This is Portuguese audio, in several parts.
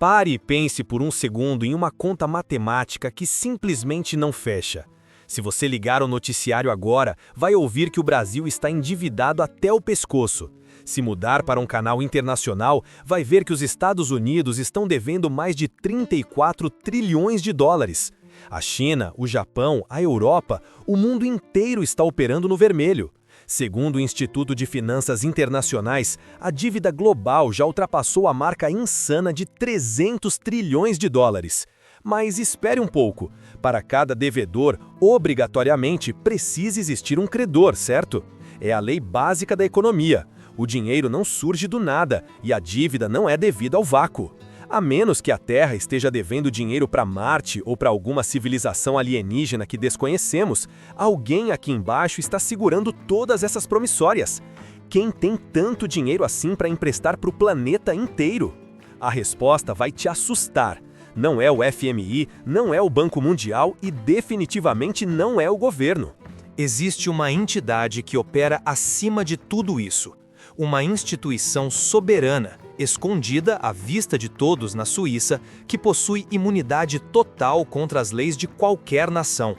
Pare e pense por um segundo em uma conta matemática que simplesmente não fecha. Se você ligar o noticiário agora, vai ouvir que o Brasil está endividado até o pescoço. Se mudar para um canal internacional, vai ver que os Estados Unidos estão devendo mais de 34 trilhões de dólares. A China, o Japão, a Europa, o mundo inteiro está operando no vermelho. Segundo o Instituto de Finanças Internacionais, a dívida global já ultrapassou a marca insana de 300 trilhões de dólares. Mas espere um pouco. Para cada devedor, obrigatoriamente precisa existir um credor, certo? É a lei básica da economia. O dinheiro não surge do nada e a dívida não é devida ao vácuo. A menos que a Terra esteja devendo dinheiro para Marte ou para alguma civilização alienígena que desconhecemos, alguém aqui embaixo está segurando todas essas promissórias. Quem tem tanto dinheiro assim para emprestar para o planeta inteiro? A resposta vai te assustar. Não é o FMI, não é o Banco Mundial e definitivamente não é o governo. Existe uma entidade que opera acima de tudo isso. Uma instituição soberana, escondida à vista de todos na Suíça, que possui imunidade total contra as leis de qualquer nação.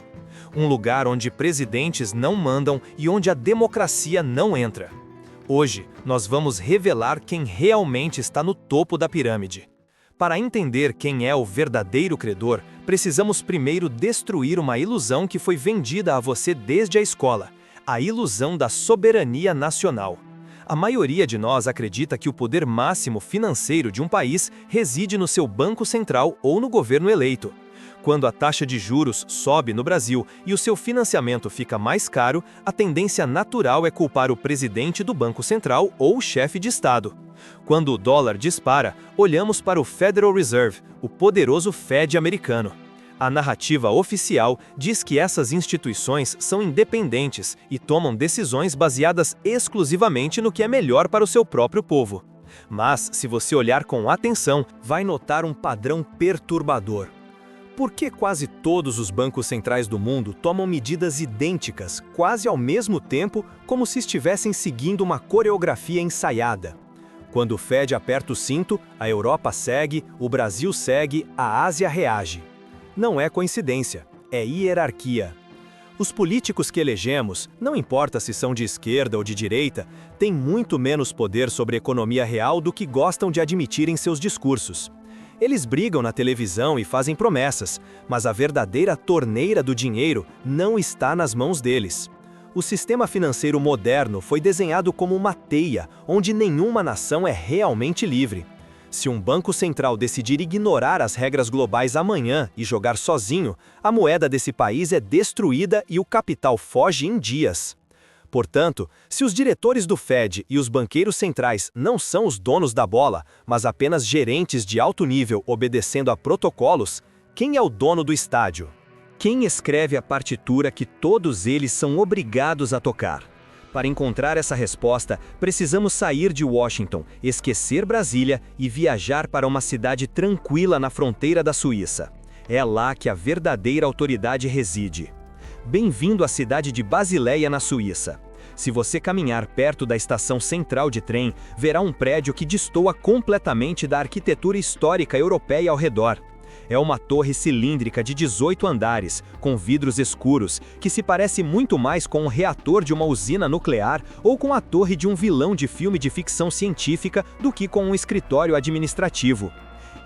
Um lugar onde presidentes não mandam e onde a democracia não entra. Hoje, nós vamos revelar quem realmente está no topo da pirâmide. Para entender quem é o verdadeiro credor, precisamos primeiro destruir uma ilusão que foi vendida a você desde a escola: a ilusão da soberania nacional. A maioria de nós acredita que o poder máximo financeiro de um país reside no seu banco central ou no governo eleito. Quando a taxa de juros sobe no Brasil e o seu financiamento fica mais caro, a tendência natural é culpar o presidente do Banco Central ou o chefe de Estado. Quando o dólar dispara, olhamos para o Federal Reserve, o poderoso Fed americano. A narrativa oficial diz que essas instituições são independentes e tomam decisões baseadas exclusivamente no que é melhor para o seu próprio povo. Mas, se você olhar com atenção, vai notar um padrão perturbador. Por que quase todos os bancos centrais do mundo tomam medidas idênticas, quase ao mesmo tempo, como se estivessem seguindo uma coreografia ensaiada? Quando o Fed aperta o cinto, a Europa segue, o Brasil segue, a Ásia reage. Não é coincidência, é hierarquia. Os políticos que elegemos, não importa se são de esquerda ou de direita, têm muito menos poder sobre a economia real do que gostam de admitir em seus discursos. Eles brigam na televisão e fazem promessas, mas a verdadeira torneira do dinheiro não está nas mãos deles. O sistema financeiro moderno foi desenhado como uma teia, onde nenhuma nação é realmente livre. Se um banco central decidir ignorar as regras globais amanhã e jogar sozinho, a moeda desse país é destruída e o capital foge em dias. Portanto, se os diretores do Fed e os banqueiros centrais não são os donos da bola, mas apenas gerentes de alto nível obedecendo a protocolos, quem é o dono do estádio? Quem escreve a partitura que todos eles são obrigados a tocar? Para encontrar essa resposta, precisamos sair de Washington, esquecer Brasília e viajar para uma cidade tranquila na fronteira da Suíça. É lá que a verdadeira autoridade reside. Bem-vindo à cidade de Basileia, na Suíça. Se você caminhar perto da estação central de trem, verá um prédio que destoa completamente da arquitetura histórica europeia ao redor. É uma torre cilíndrica de 18 andares, com vidros escuros, que se parece muito mais com um reator de uma usina nuclear ou com a torre de um vilão de filme de ficção científica do que com um escritório administrativo.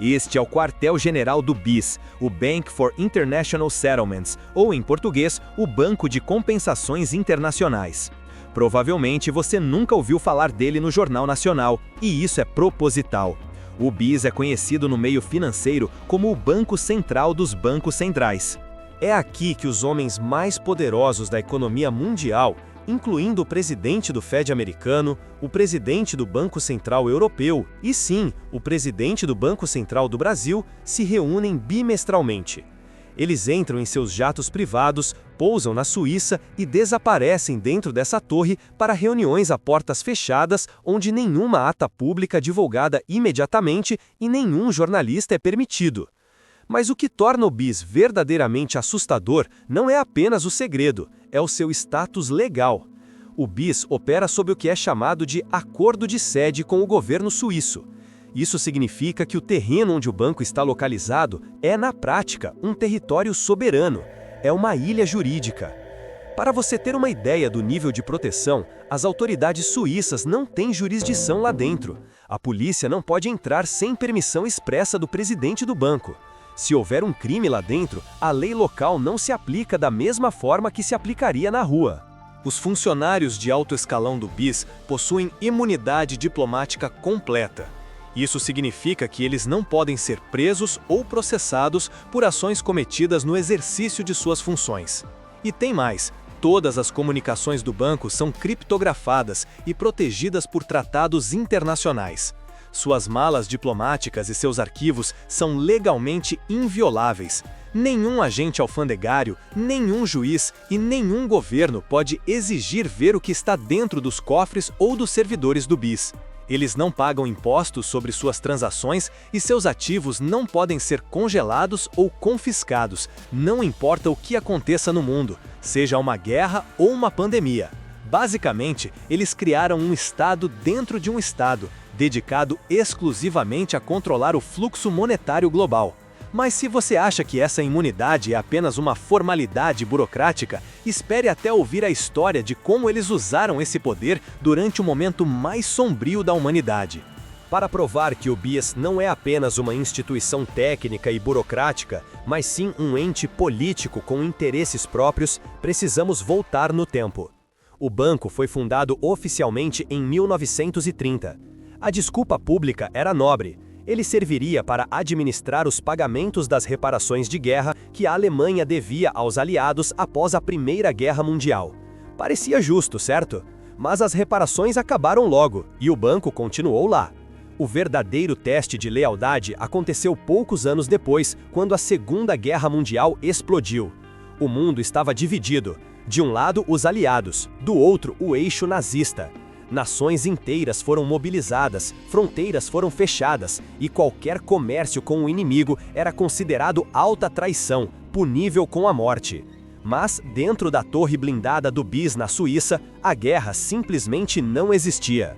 Este é o quartel-general do BIS, o Bank for International Settlements, ou em português, o Banco de Compensações Internacionais. Provavelmente você nunca ouviu falar dele no Jornal Nacional, e isso é proposital. O BIS é conhecido no meio financeiro como o Banco Central dos Bancos Centrais. É aqui que os homens mais poderosos da economia mundial, incluindo o presidente do Fed americano, o presidente do Banco Central Europeu e, sim, o presidente do Banco Central do Brasil, se reúnem bimestralmente. Eles entram em seus jatos privados, pousam na Suíça e desaparecem dentro dessa torre para reuniões a portas fechadas, onde nenhuma ata pública é divulgada imediatamente e nenhum jornalista é permitido. Mas o que torna o BIS verdadeiramente assustador não é apenas o segredo, é o seu status legal. O BIS opera sob o que é chamado de acordo de sede com o governo suíço. Isso significa que o terreno onde o banco está localizado é, na prática, um território soberano. É uma ilha jurídica. Para você ter uma ideia do nível de proteção, as autoridades suíças não têm jurisdição lá dentro. A polícia não pode entrar sem permissão expressa do presidente do banco. Se houver um crime lá dentro, a lei local não se aplica da mesma forma que se aplicaria na rua. Os funcionários de alto escalão do BIS possuem imunidade diplomática completa. Isso significa que eles não podem ser presos ou processados por ações cometidas no exercício de suas funções. E tem mais, todas as comunicações do banco são criptografadas e protegidas por tratados internacionais. Suas malas diplomáticas e seus arquivos são legalmente invioláveis. Nenhum agente alfandegário, nenhum juiz e nenhum governo pode exigir ver o que está dentro dos cofres ou dos servidores do BIS. Eles não pagam impostos sobre suas transações e seus ativos não podem ser congelados ou confiscados, não importa o que aconteça no mundo, seja uma guerra ou uma pandemia. Basicamente, eles criaram um Estado dentro de um Estado, dedicado exclusivamente a controlar o fluxo monetário global. Mas se você acha que essa imunidade é apenas uma formalidade burocrática, espere até ouvir a história de como eles usaram esse poder durante o momento mais sombrio da humanidade. Para provar que o BIS não é apenas uma instituição técnica e burocrática, mas sim um ente político com interesses próprios, precisamos voltar no tempo. O banco foi fundado oficialmente em 1930. A desculpa pública era nobre. Ele serviria para administrar os pagamentos das reparações de guerra que a Alemanha devia aos aliados após a Primeira Guerra Mundial. Parecia justo, certo? Mas as reparações acabaram logo, e o banco continuou lá. O verdadeiro teste de lealdade aconteceu poucos anos depois, quando a Segunda Guerra Mundial explodiu. O mundo estava dividido. De um lado, os aliados, do outro, o eixo nazista. Nações inteiras foram mobilizadas, fronteiras foram fechadas e qualquer comércio com o inimigo era considerado alta traição, punível com a morte. Mas, dentro da torre blindada do BIS na Suíça, a guerra simplesmente não existia.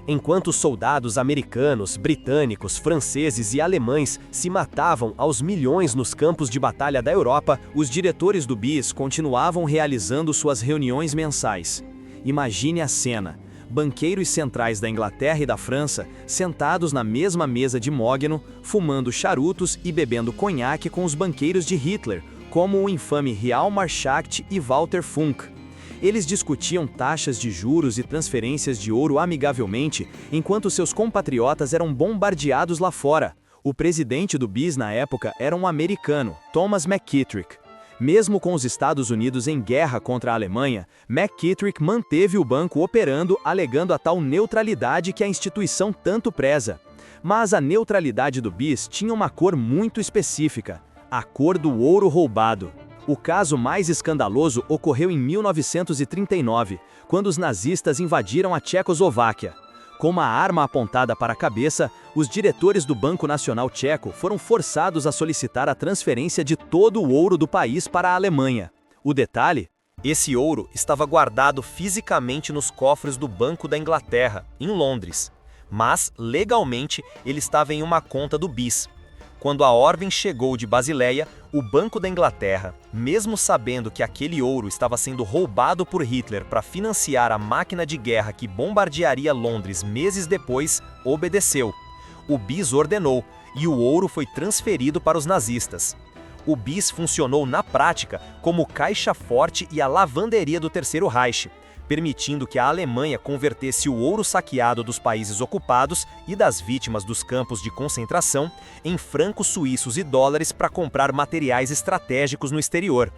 Enquanto soldados americanos, britânicos, franceses e alemães se matavam aos milhões nos campos de batalha da Europa, os diretores do BIS continuavam realizando suas reuniões mensais. Imagine a cena. Banqueiros centrais da Inglaterra e da França, sentados na mesma mesa de mogno, fumando charutos e bebendo conhaque com os banqueiros de Hitler, como o infame Hjalmar Schacht e Walter Funk. Eles discutiam taxas de juros e transferências de ouro amigavelmente, enquanto seus compatriotas eram bombardeados lá fora. O presidente do BIS na época era um americano, Thomas McKittrick. Mesmo com os Estados Unidos em guerra contra a Alemanha, McKittrick manteve o banco operando, alegando a tal neutralidade que a instituição tanto preza. Mas a neutralidade do BIS tinha uma cor muito específica, a cor do ouro roubado. O caso mais escandaloso ocorreu em 1939, quando os nazistas invadiram a Tchecoslováquia. Com uma arma apontada para a cabeça, os diretores do Banco Nacional Tcheco foram forçados a solicitar a transferência de todo o ouro do país para a Alemanha. O detalhe? Esse ouro estava guardado fisicamente nos cofres do Banco da Inglaterra, em Londres. Mas, legalmente, ele estava em uma conta do BIS. Quando a ordem chegou de Basileia, o Banco da Inglaterra, mesmo sabendo que aquele ouro estava sendo roubado por Hitler para financiar a máquina de guerra que bombardearia Londres meses depois, obedeceu. O BIS ordenou, e o ouro foi transferido para os nazistas. O BIS funcionou na prática como caixa forte e a lavanderia do Terceiro Reich, permitindo que a Alemanha convertesse o ouro saqueado dos países ocupados e das vítimas dos campos de concentração em francos suíços e dólares para comprar materiais estratégicos no exterior.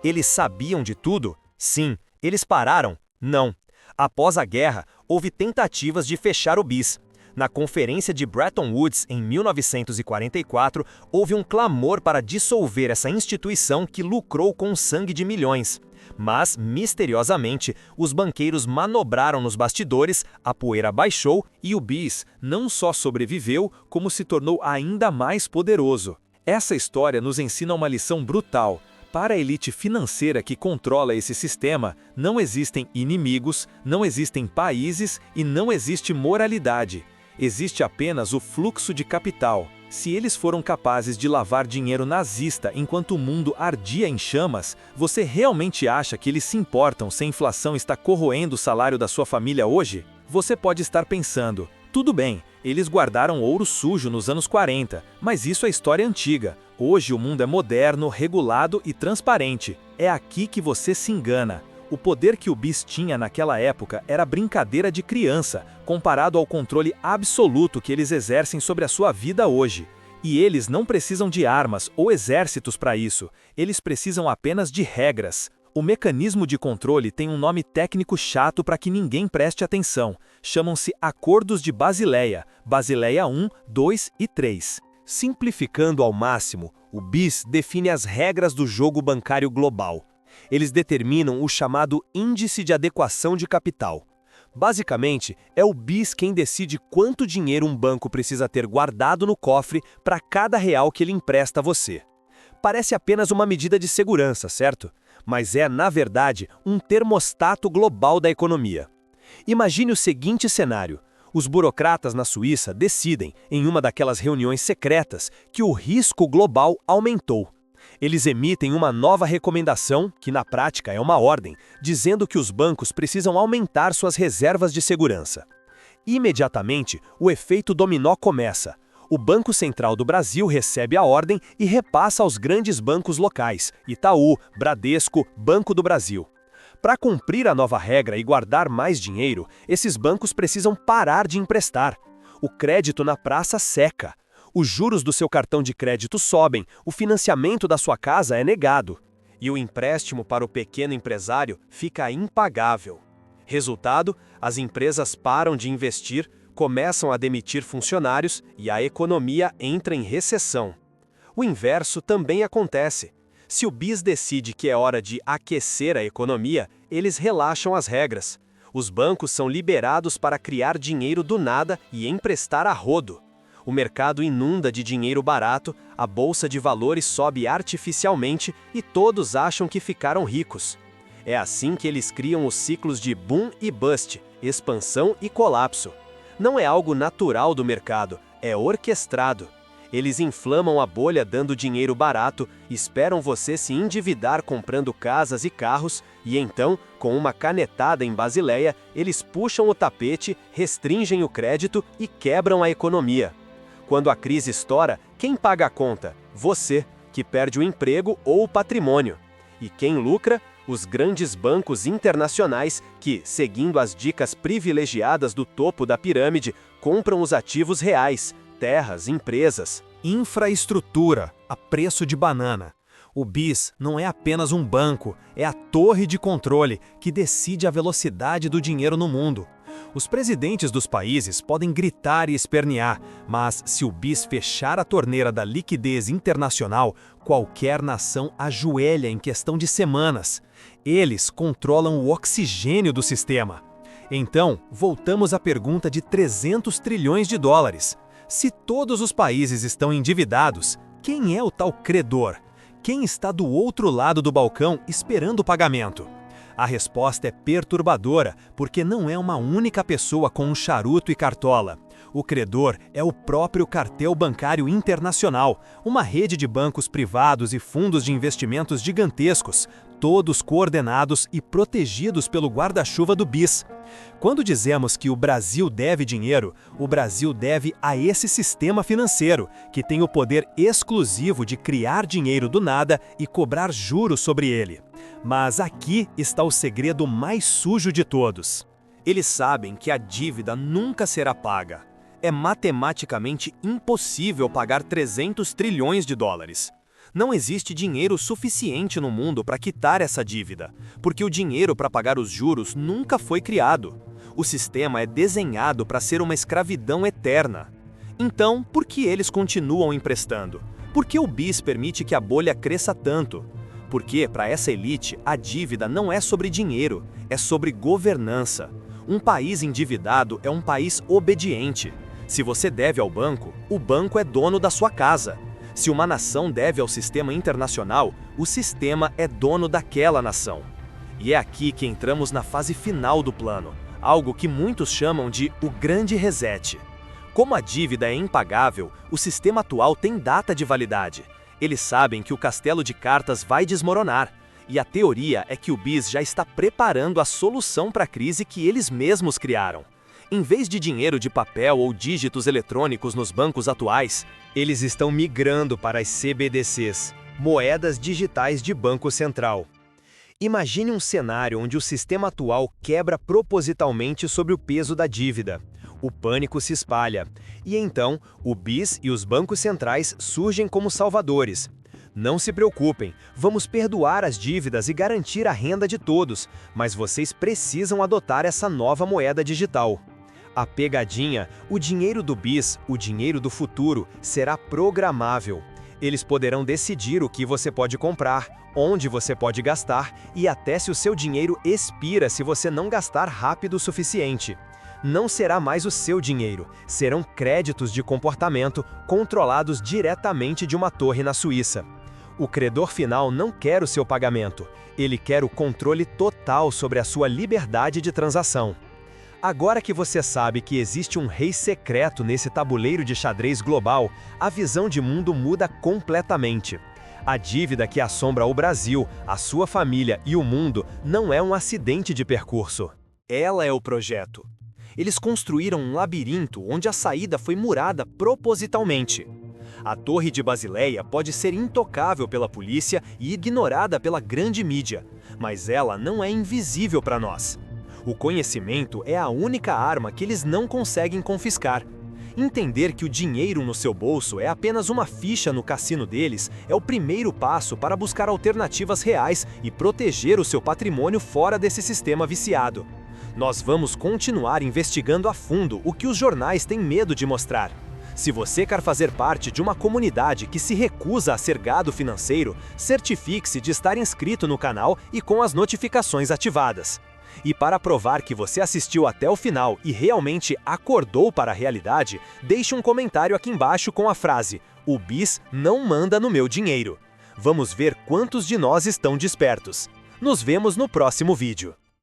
Eles sabiam de tudo? Sim. Eles pararam? Não. Após a guerra, houve tentativas de fechar o BIS. Na Conferência de Bretton Woods, em 1944, houve um clamor para dissolver essa instituição que lucrou com o sangue de milhões. Mas, misteriosamente, os banqueiros manobraram nos bastidores, a poeira baixou e o BIS não só sobreviveu, como se tornou ainda mais poderoso. Essa história nos ensina uma lição brutal. Para a elite financeira que controla esse sistema, não existem inimigos, não existem países e não existe moralidade. Existe apenas o fluxo de capital. Se eles foram capazes de lavar dinheiro nazista enquanto o mundo ardia em chamas, você realmente acha que eles se importam se a inflação está corroendo o salário da sua família hoje? Você pode estar pensando, tudo bem, eles guardaram ouro sujo nos anos 40, mas isso é história antiga. Hoje o mundo é moderno, regulado e transparente. É aqui que você se engana. O poder que o BIS tinha naquela época era brincadeira de criança, comparado ao controle absoluto que eles exercem sobre a sua vida hoje. E eles não precisam de armas ou exércitos para isso, eles precisam apenas de regras. O mecanismo de controle tem um nome técnico chato para que ninguém preste atenção. Chamam-se Acordos de Basileia, Basileia 1, 2 e 3. Simplificando ao máximo, o BIS define as regras do jogo bancário global. Eles determinam o chamado Índice de Adequação de Capital. Basicamente, é o BIS quem decide quanto dinheiro um banco precisa ter guardado no cofre para cada real que ele empresta a você. Parece apenas uma medida de segurança, certo? Mas é, na verdade, um termostato global da economia. Imagine o seguinte cenário. Os burocratas na Suíça decidem, em uma daquelas reuniões secretas, que o risco global aumentou. Eles emitem uma nova recomendação, que na prática é uma ordem, dizendo que os bancos precisam aumentar suas reservas de segurança. Imediatamente, o efeito dominó começa. O Banco Central do Brasil recebe a ordem e repassa aos grandes bancos locais, Itaú, Bradesco, Banco do Brasil. Para cumprir a nova regra e guardar mais dinheiro, esses bancos precisam parar de emprestar. O crédito na praça seca. Os juros do seu cartão de crédito sobem, o financiamento da sua casa é negado. E o empréstimo para o pequeno empresário fica impagável. Resultado, as empresas param de investir, começam a demitir funcionários e a economia entra em recessão. O inverso também acontece. Se o BIS decide que é hora de aquecer a economia, eles relaxam as regras. Os bancos são liberados para criar dinheiro do nada e emprestar a rodo. O mercado inunda de dinheiro barato, a bolsa de valores sobe artificialmente e todos acham que ficaram ricos. É assim que eles criam os ciclos de boom e bust, expansão e colapso. Não é algo natural do mercado, é orquestrado. Eles inflamam a bolha dando dinheiro barato, esperam você se endividar comprando casas e carros, e então, com uma canetada em Basileia, eles puxam o tapete, restringem o crédito e quebram a economia. Quando a crise estoura, quem paga a conta? Você, que perde o emprego ou o patrimônio. E quem lucra? Os grandes bancos internacionais que, seguindo as dicas privilegiadas do topo da pirâmide, compram os ativos reais, terras, empresas. Infraestrutura, a preço de banana. O BIS não é apenas um banco, é a torre de controle que decide a velocidade do dinheiro no mundo. Os presidentes dos países podem gritar e espernear, mas se o BIS fechar a torneira da liquidez internacional, qualquer nação ajoelha em questão de semanas. Eles controlam o oxigênio do sistema. Então, voltamos à pergunta de 300 trilhões de dólares. Se todos os países estão endividados, quem é o tal credor? Quem está do outro lado do balcão esperando o pagamento? A resposta é perturbadora, porque não é uma única pessoa com um charuto e cartola. O credor é o próprio cartel bancário internacional, uma rede de bancos privados e fundos de investimentos gigantescos, todos coordenados e protegidos pelo guarda-chuva do BIS. Quando dizemos que o Brasil deve dinheiro, o Brasil deve a esse sistema financeiro, que tem o poder exclusivo de criar dinheiro do nada e cobrar juros sobre ele. Mas aqui está o segredo mais sujo de todos. Eles sabem que a dívida nunca será paga. É matematicamente impossível pagar 300 trilhões de dólares. Não existe dinheiro suficiente no mundo para quitar essa dívida, porque o dinheiro para pagar os juros nunca foi criado. O sistema é desenhado para ser uma escravidão eterna. Então, por que eles continuam emprestando? Por que o BIS permite que a bolha cresça tanto? Porque, para essa elite, a dívida não é sobre dinheiro, é sobre governança. Um país endividado é um país obediente. Se você deve ao banco, o banco é dono da sua casa. Se uma nação deve ao sistema internacional, o sistema é dono daquela nação. E é aqui que entramos na fase final do plano, algo que muitos chamam de o grande reset. Como a dívida é impagável, o sistema atual tem data de validade. Eles sabem que o castelo de cartas vai desmoronar, e a teoria é que o BIS já está preparando a solução para a crise que eles mesmos criaram. Em vez de dinheiro de papel ou dígitos eletrônicos nos bancos atuais, eles estão migrando para as CBDCs, moedas digitais de Banco Central. Imagine um cenário onde o sistema atual quebra propositalmente sobre o peso da dívida. O pânico se espalha, e então o BIS e os bancos centrais surgem como salvadores. Não se preocupem, vamos perdoar as dívidas e garantir a renda de todos, mas vocês precisam adotar essa nova moeda digital. A pegadinha, o dinheiro do BIS, o dinheiro do futuro, será programável. Eles poderão decidir o que você pode comprar, onde você pode gastar e até se o seu dinheiro expira se você não gastar rápido o suficiente. Não será mais o seu dinheiro, serão créditos de comportamento controlados diretamente de uma torre na Suíça. O credor final não quer o seu pagamento, ele quer o controle total sobre a sua liberdade de transação. Agora que você sabe que existe um rei secreto nesse tabuleiro de xadrez global, a visão de mundo muda completamente. A dívida que assombra o Brasil, a sua família e o mundo não é um acidente de percurso. Ela é o projeto. Eles construíram um labirinto onde a saída foi murada propositalmente. A Torre de Basileia pode ser intocável pela polícia e ignorada pela grande mídia, mas ela não é invisível para nós. O conhecimento é a única arma que eles não conseguem confiscar. Entender que o dinheiro no seu bolso é apenas uma ficha no cassino deles é o primeiro passo para buscar alternativas reais e proteger o seu patrimônio fora desse sistema viciado. Nós vamos continuar investigando a fundo o que os jornais têm medo de mostrar. Se você quer fazer parte de uma comunidade que se recusa a ser gado financeiro, certifique-se de estar inscrito no canal e com as notificações ativadas. E para provar que você assistiu até o final e realmente acordou para a realidade, deixe um comentário aqui embaixo com a frase: "O BIS não manda no meu dinheiro". Vamos ver quantos de nós estão despertos. Nos vemos no próximo vídeo.